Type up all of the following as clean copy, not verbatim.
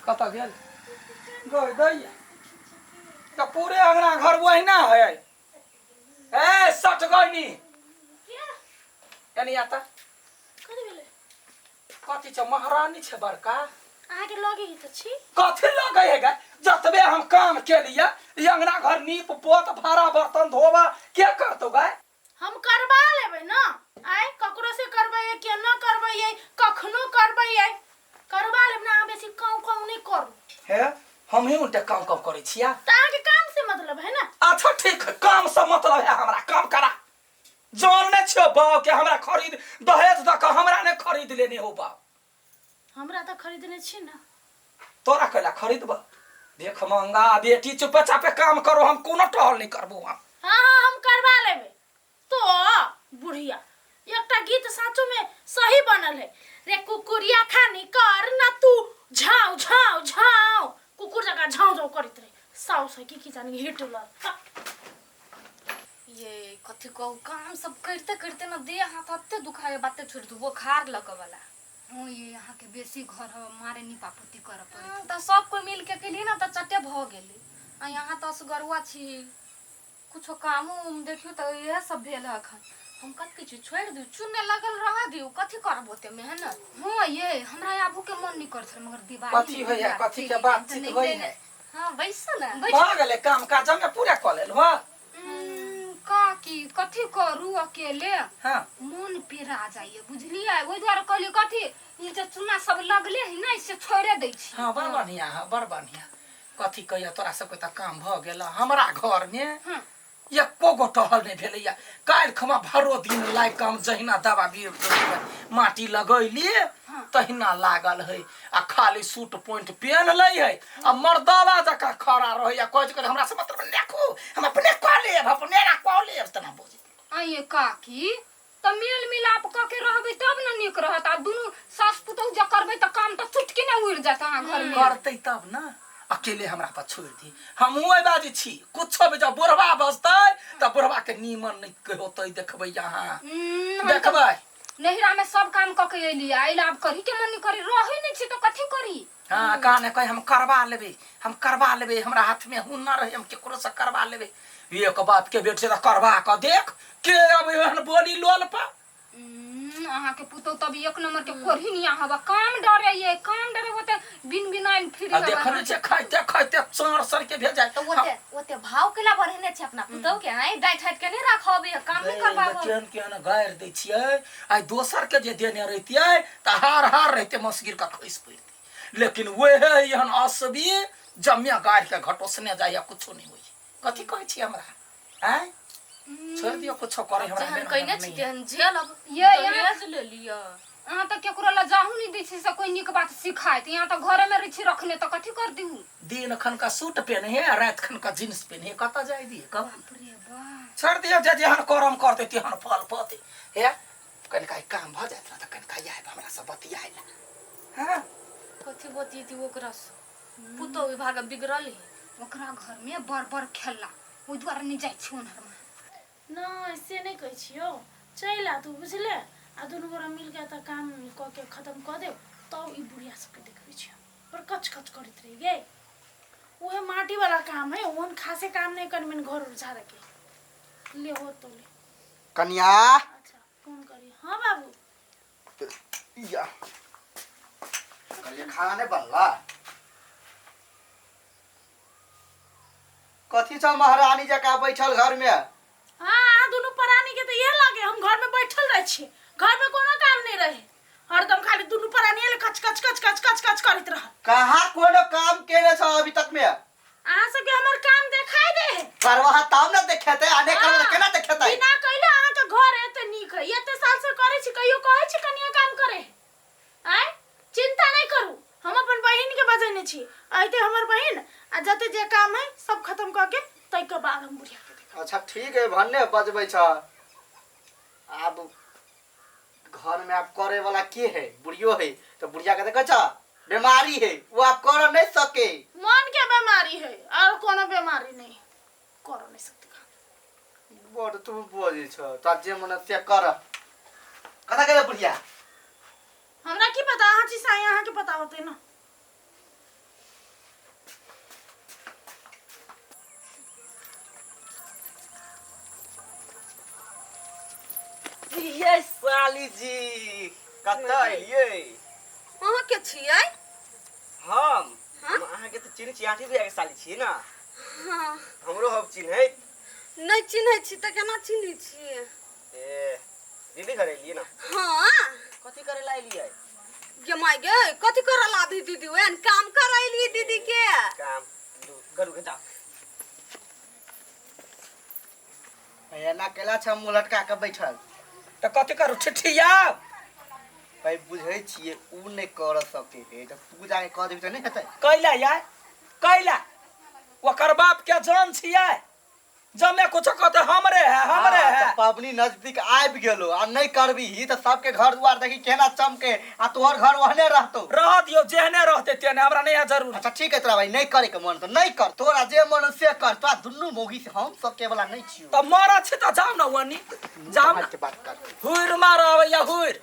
कत गेल गई दैया तो पूरे अंगना घर वही ना है ए सट गईनी यानी आता कथी छ महारानी छ बड़का आगे लगे ही तो छी कथी लगे है जतबे हम काम के लिए ये अंगना घर नीप पोत भाड़ा बर्तन धोबा क्या करतो गाय हम करवा लेबे ना आय ककरो से करबै के न करबै कखनो करबै करवा लेब ना बेसी काम नहीं करू है हम ही उनटे काम करे छिया तार के काम से मतलब है ना अच्छा ठीक है काम से मतलब है हमरा काम करा जान ने छो बाव के हमरा खरीद दहेज द के हमरा ने खरीद लेने हो बाव हमरा तो खरीदने छी ना तोरा कला खरीदबा देख मंगा बेटी चुपे चापे काम करो हम कोनो टहल नहीं करबो हम हां हम करवा लेबे तो बुढ़िया एकटा गीत साचो में सही बनल है रे कुकुरिया खानी कर ना तू झाव झाव झाव कुकुर जगह झाव झाव करत रहे साउ से की जानी हिटलर ये कथी कहू काम सब करते करते ना देह हाथ हत्ते दुखाए बाते छोड़ दू बुखार लगे वाला हो ये यहाँ के बेसी घर मारे निपा पुती कर पड़े त सब कोई मिल के केली ना त चटे भ गेली आ यहाँ त असगरुआ छी कुछो काम देखियो त यह सब भेल हखन हम कथी चीज छोड़ दियो चुने लगल रह दियो कथी करबो ते मेहनत हो ये हमरा आबू के मन नहीं करत मगर दिवाली कथी होय कथी के बात चित होय है हां बैसा ना भ गेले काम काज में पूरा क लेल हो का की कथी करू अकेले हां मन पेरा जाइए बुझलिए ओइ द्वारा कहली कथी ई जे चुना सब लगले है ना इसे छोड़े दै छी हां बड़ बढ़िया कथी कहिया तोरा सब त काम भ गेल हमरा घर में एको गो टहल नहीं भेलैया काल खमा भरो दिन लाइ काम जहिना दवा बीर माटी लगैली तहिना लागल है आ खाली सूट पॉइंट पहन लै है आ मर्दावा जका खड़ा रहैया कहै हमरा से मतलब देखो हम अपने क लेब अपने ना क लेब तना बुझी आइए काकी त मेल मिलाप क के रहबे तब न नीक रहत आ दुनु सास पुतौ ज करबे त काम त चुटकी न उड़ जात आ घर में करतै तब ना अकेले हमरा पर छोड़ दी हम ओइ बाजी छी कुछ भी जब बुढ़वा बसतै त बुढ़वा के नीमन नहीं होतै देखबै यहाँ देखबै नहिरा में सब काम क के एली आइल अब करी के मन करी रही नहीं छी तो कथी करी हां काने कहि हम करवा लेबे हमरा हाथ में हुनर है हम केकरो से करवा लेबे एक बात के बेट से करवा क देख के अब एहन बोली लोल पा अहाँ के पुतो तब एक नंबर के कोरही नहीं हवा काम डरे ये काम डरे होते बिन बिनाइन फिर देखने से खाइते खाइते चार सर के भेजाय तो ओते भाव केला बढ़ने छै अपना पुतो के है डाइट हाइट के नहीं राखबे काम नहीं करबाबो केन गायर दै छियै आइ दोसर के जे देने रहितियै त हार रहते मसगिर का खइस पड़ती लेकिन वह एहन असबी जम्या गायर के घटोसने जाय कुछो नहीं होई कथी कहै छी हमरा हैं छोड़ दियो कुछ करे हमरा हम कइने छी तेहन जेल अब ये दहेज ले लिया अहाँ त केकरो ला जाहू नहीं दै छी से कोई निक बात सिखाइत यहाँ त घरे में रिछि रखने त कथी कर दिहु दिन खन का सूट पहने है रात खन का जींस पहने है कता जाय दी कब रे वाह छोड़ दियो जे जेहन करम करते तेहन फल पते हे कन का काम भ जात त कन का आइब हमरा सब बतियाइला हां कथी बतियती ओकरा पुतो विभाग बिगड़ल ओकरा घर में बड़ खेला ओइ द्वारा नहीं जाय छी ओनहर में ना ऐसे नहीं कहै छियो चला तू बुझले आ दुनु गोरा मिल के त काम क के खत्म क दे तब ई बुढ़िया सब के देखबै छियो पर कच करत रही गे ओहे माटी वाला काम है ओन खासे काम नहीं कर मन घर झाड़ के ले हो तो ले कन्या अच्छा फोन करी हां बाबू या कल खाना नहीं बनला कथी छ महारानी जका बैठल घर में हां दुनु परानी के तो ये लागे हम घर में बैठल रह छी घर में कोनो काम नहीं रहे हरदम खाली दुनु परानी ले कच करत रह कहां कोनो काम केले छ अभी तक में आ सब हमर काम देखाई दे करवा तब न देखेते आने करवा त केना देखेते बिना कइले आ के घर है त नीक है एते साल से करे छी कहियो कहै छी कनिया काम करे आय चिंता नहीं करू हम अपन बहिन के बजने छी आइते हमर बहिन आ जते जे काम है सब खत्म क के तई के बाद हम बुढ़िया के अच्छा ठीक है भन्ने बजबै छ अब घर में आप करे वाला के है बुढ़ियो है तो बुढ़िया के देखा बीमारी है वो आप कर नहीं सके मन के बीमारी है और कोनो बीमारी नहीं कर नहीं सकती बड़ तू बोझी छ त जे मन से कर कथा करे बुढ़िया हमरा की पता हां जी साई यहां के पता होते ना ये साली जी कतऽ एलियै? अहाँ के छियै? हम हाँ? अहाँ के तो चिन्ह चियाठी भी साली छियै ना। हाँ हमरो हम चिन्है। नहीं चिन्है छी त केना चिन्है छियै? ए दीदी घर एलियै ना। हाँ कथी करे ला एलियै? गे माय गे कथी करऽ लाभी दीदी ओहन काम करैली दीदी के? काम करू के जा। एना केला छ मुंह लटका के बैठल। त कथी करू ठिठिया भाई बुझै छियै उ नहीं कर सके है त तू जाके कह देबी त नहीं हेतै। कैला यार कैला ओकर बाप के जान छियै जमे कुछ कहते हमरे है पाबनी नजदीक आबि गेलो आ नहीं करबी त सबके घर दुआर देखी केना चमके आ तोहर घर वहने रहतो। रह दियो जेहने रहते तेने हमरा नहीं है जरूर। अच्छा ठीक है तोरा भाई नहीं करे के मन तो नहीं कर, तोरा जे मन से कर। तोरा दुन्नु मोगी से हम सबके वाला नहीं छियो। त मरा छी त जाऊ न वनी जाऊ न के बात कर। हुइर मारब या हुइर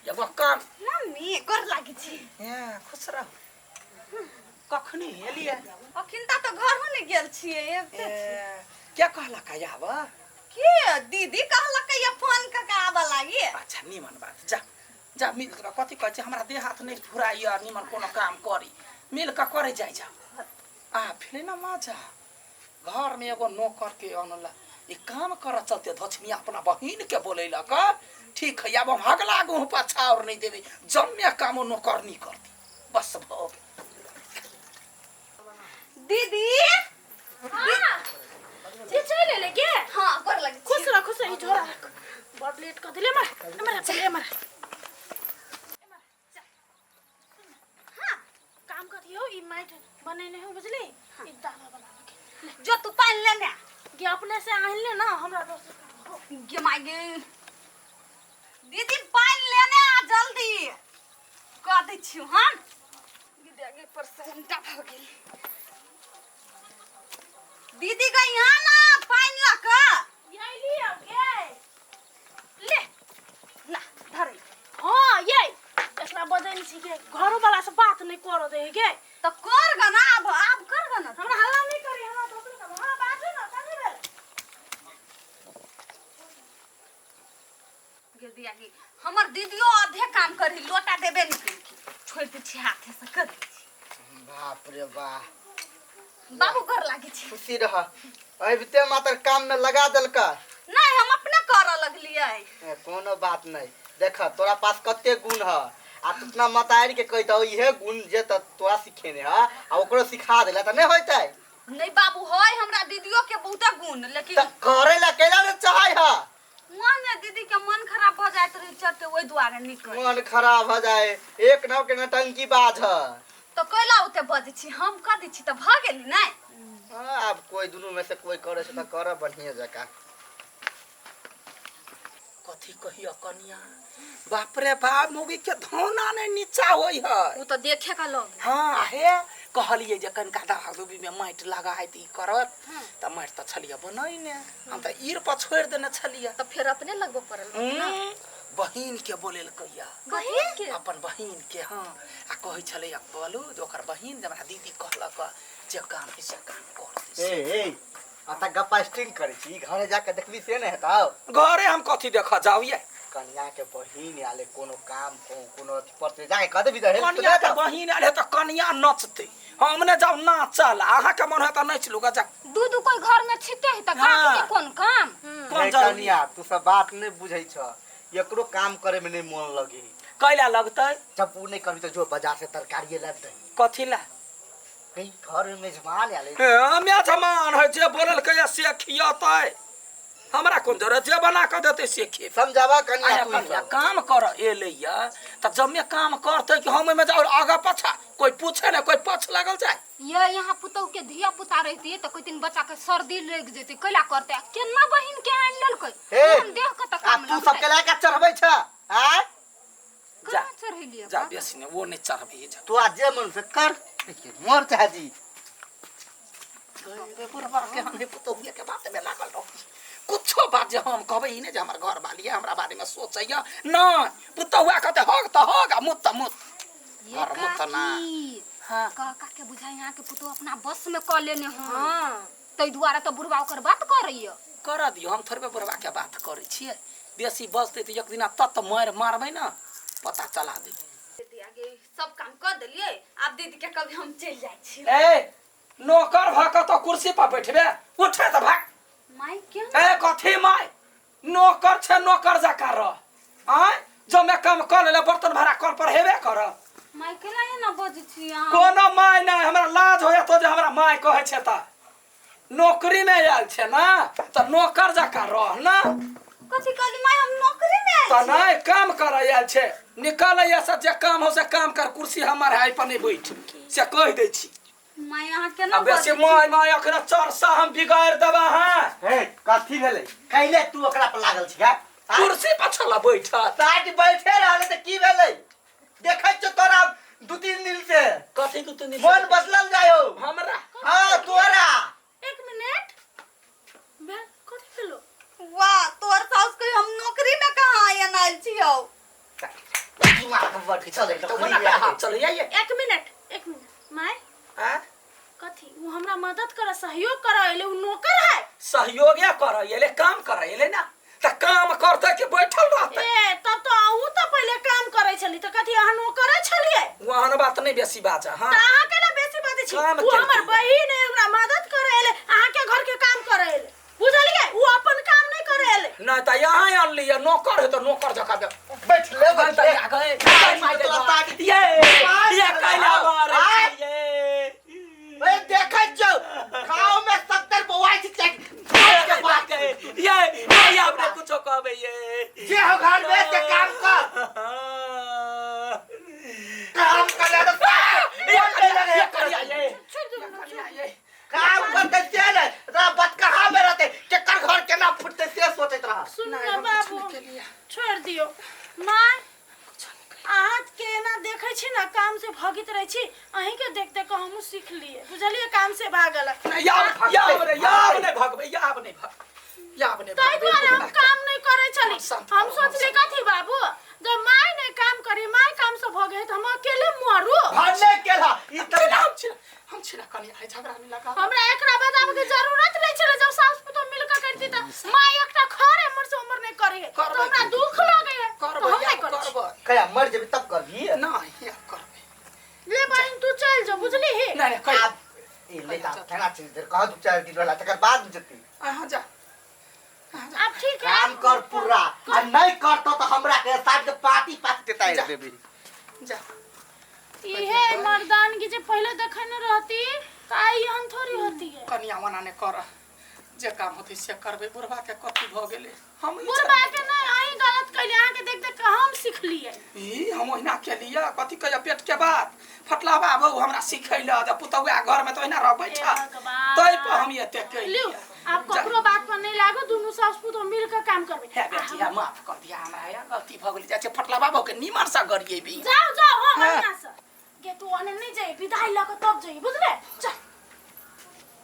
एगो काम मम्मी गोर लागि छी। ए खुश रह कखनी एलिए अखिन त घर होने गेल छियै। ए क्या कहला का आब के दीदी कहलक ये फोन क के आबा लागि। अच्छा निमन बात जा जा मिल के कथी कहै छै हमरा देह हाथ नहीं फुराई और निमन कोनो काम करी मिल के करे जाय जा आ फिर ना मजा घर में एगो नौकर के अनला ई काम कर चलते धछमिया अपना बहिन के बोलैला का ठीक है अब हम हगला गु पाछा और नहीं देबे जम्मे काम नौकर नहीं करती बस भो दीदी हाँ जे चले ले के हाँ गोर लागि खुश रह खुश रह झोरा बड़ लेट कर दिले मर चले मर हाँ काम करियो ई माइट बनेने हो बुझली ई दाना बना के जो तू पानी लेने गे अपने से आइन ले ना हमरा दोस्त गे माय गे दीदी पानी लेने आ जल्दी कह दै छी हम। दीदी आगे पर से उल्टा भ गेल। दीदी गई यहाँ ना पानी ला के ये लियो गे ले ला धर। हाँ ये एकरा बदन छी के घर वाला से बात नहीं करो दे गे तो कर ग ना अब कर ग ना। हमरा हल्ला नहीं करी हमरा दोस्त का हां बाजू ना कनी बेल गे दिया गे हमर दीदियो आधे काम करी लोटा देबे नहीं करी छोड़ दे छी हाथे से कर दी। बाप रे वाह बाबू घर लागे छी। खुशी रह अबिते मात्र काम में लगा देलका। नहीं हम अपने कर लगलिए। कोनो बात नहीं देख तोरा पास कते गुण है आ तुतना मतारी के कहता इहे गुण जे तोरा सिखेने है आ ओकरो सिखा देला त नहीं होतै। नहीं बाबू होय हमरा दीदियो के बहुते गुण लेकिन त करे ला केला न चाहै है मन में दीदी के मन खराब भ जात रही चलते ओई द्वारे निकल मन खराब हो जाए एक नाव के नटंकी बाज है। तो कैला उते बज छी हम क दी छी त भ गेली नहीं। अब कोई दोनों में से कोई करे से त कर बढ़िया जका। कथी कहियो कनिया बाप रे बाप मोगी के धौना नहीं नीचा होई है उ तो देखे का लोग हाँ हे कहलिए जे कनका दाहा दुबी में माइट लगाई दी करत त माइट त छलिया बनैने हम त ईर पर छोड़ देने छलिया तो फिर अपने लगबो पड़ल बहिन के बोलेल कहिया बहिन के अपन बहिन के हाँ आ कहै छले बोलू जे ओकर बहिन जे हमरा दीदी कहलक जे काम है से काम कर दे ए आता गप्पा स्टिंग करे छी घरे जाके देखबी से नहीं हेताओ। घरे हम कथी देखा जाऊ ये कन्या के बहिन आले कोनो काम कोनो अथी पड़ते जाके कह देबी त हेल्प कन्या के बहिन आले त कन्या नचते हमने जाऊ नाचल आहा के मन है त नाच लूगा जा दूध कोई घर में छिटे है त काट के कौन काम कौन जरूरी कन्या तू सब बात नहीं बुझै छ एकरो काम करे में नहीं मन लगे कैला लगतै जब वो नहीं करबी तो जो बाजार से तरकारी ला दे कथी ला कहीं घर में मेजबान आले मेजमान है जे बोलल के से खियातै हमरा कोन जरूरत जे बना के देते से खे समझावा कन्या आया तू कन्या काम कर एलैया त जम्मे काम करते कि हम में जाओ आगा पाछा कोई पूछे ना कोई पछ लागल जाए ये यहाँ पुतौ के धिया पुता रहती तो कोई दिन बच्चा के सर्दी लग जेते कैला करते केना बहिन के आन ललकै हम देख के त काम तू सब के लायक चढ़बै छ आ जा चढ़ैलिए जा बेसी ने वो नहीं चढ़बी जा तू आज जे मन से कर देखिए मोर चाची रे बुढ़वा के हम पुतौहिया के बात में लागल रहो कुछो बात जे हम कहबै ई ने जे हमर घर वाली हमरा बारे में सोचैया नहीं पुतौआ कहते होग त होग मुत त मुत ये और मुत ना हां काका के बुझाई यहाँ के पुतो अपना बस में क लेने हां तै दुआरे तो बुढ़वा ओकर बात कर रही है कर दियो हम थोड़े बुढ़वा के बात करै छियै बेसी बजते तो एक दिन तत मार मारबै ना पता चला दे। दीदी आगे सब काम कर देलिए अब दीदी के कभी हम चल जाय छी। ए नौकर भा के तो कुर्सी पर बैठबे उठे तो भाग। माई क्या ए कथी माय नौकर छे नौकर जका रह आय जो मैं काम कर ले बर्तन भाड़ा कर पर हेबे कर। माई केला ये ना बजै छी अहाँ कोनो माय नहीं हमरा लाज होय तो जे हमरा माय कहे छे त नौकरी में आयल छे ना तो नौकर जका रह ना कथी कहली माई हम नौकरी में तो आयल छी। नहीं काम कर आयल छे निकल ये सब जे काम हो से काम कर कुर्सी हमर है पर नहीं बैठ से कह दे छी। माई अहाँ केना अब बेसी माय माय अखना चरसा हम बिगाड़ देबा हां हे कथी भेलै कैले तू ओकरा पर लागल छी हा कुर्सी पर छला बैठा ताकि बैठे रहले त की भेलै देखै छ तोरा 2-3 दिन से कथी को तू नहीं मन बदलल जायो हमरा हां तोरा। एक मिनट बे कथी भेलो वाह तोर सास के हम नौकरी में कहां आयल छियो। तू आके बैठ चल तो बना चल ये एक मिनट माय हां कथी वो हमरा मदद कर सहयोग कर एले उ नौकर है। सहयोग या कर एले काम कर एले ना त काम करते कि बैठल रहते ए तब तो उ तो पहले काम करे छली त कथी अहाँ नौकर छलिए वहां बात नहीं बेसी बाजा हां त अहाँ केला बेसी बात छी काम उ केलकै। हमर बहिन है हमरा मदद करे एले अहाँ के घर के काम करे एले बुझलिए उ अपन काम नहीं करे एले ना त यहां आन लिया नौकर है तो नौकर जका बैठ ले बैठ ले आ गए ये कैला बार ये ए देखै छ गांव में 70 बौआई छी चेक के बात है ये आपने कुछ कहबे ये जे हो घर में से काम कर काम कर ले तो ये करिया ये काम करते चले रा बत कहां में रहते केकर घर केना फुटते से सोचत रहा। सुन ना बाबू छोड़ दियो माय अहाँ के ना देखै छी ना काम से भागित रहै छी अहीं के देख देख हमहु सीख लिए बुझलिए काम से भागल याब नहीं भगबे याब नहीं ताई द्वारा हम काम नहीं करे छली हम सोचले कथी बाबू जब माय नहीं काम करी माय काम से भगे त हम अकेले मरू भागने केला ई तरह हम छिना कनी है झगड़ा नहीं लगा हमरा एकरा बताबे के जरूरत नहीं छले जब सास पुतो मिल के करती त माय एकटा खरे हमर से उम्र नहीं करे तो हमरा दुख लगे तो हम नहीं करब कया मर जेबी तब करबी ना ये करबे ले बहन तू चल जा बुझली हे नहीं कह ए ले ता केना चीज देर कह दू 4 दिन रहला तकर बाद जती आहा जा अब ठीक है काम कर पूरा आ नहीं करतो तो हमरा के साथ के पार्टी देता है देबी जा इहे मर्दानगी जे पहले देखे न रहती काई हम थोड़ी होती है कनिया मना ने कर जे काम होती से करबे बुढ़वा के कथी भ गेले हम बुढ़बा के नहीं आई गलत कइले आहाँ के देख देख हम सीख लिए ई हम ओहिना के लिया कथी कहिया पेट के बात फटला बाबू हमरा सिखैला ज पुतौआ घर में तो ओहिना रह बैठा तै पर हम एते लियो कइलिया आप ककरो बात पर नहीं लागो दोनों सास पुतो मिल के काम करबे हे बेटिया माफ कर दिया हमरा या गलती भ गेली जाचे फटला बाबू के निमन सा गरिए भी जाओ जाओ हो बढ़िया से के तू ओने नहीं जाई विदाई लग तब जाई बुझले चल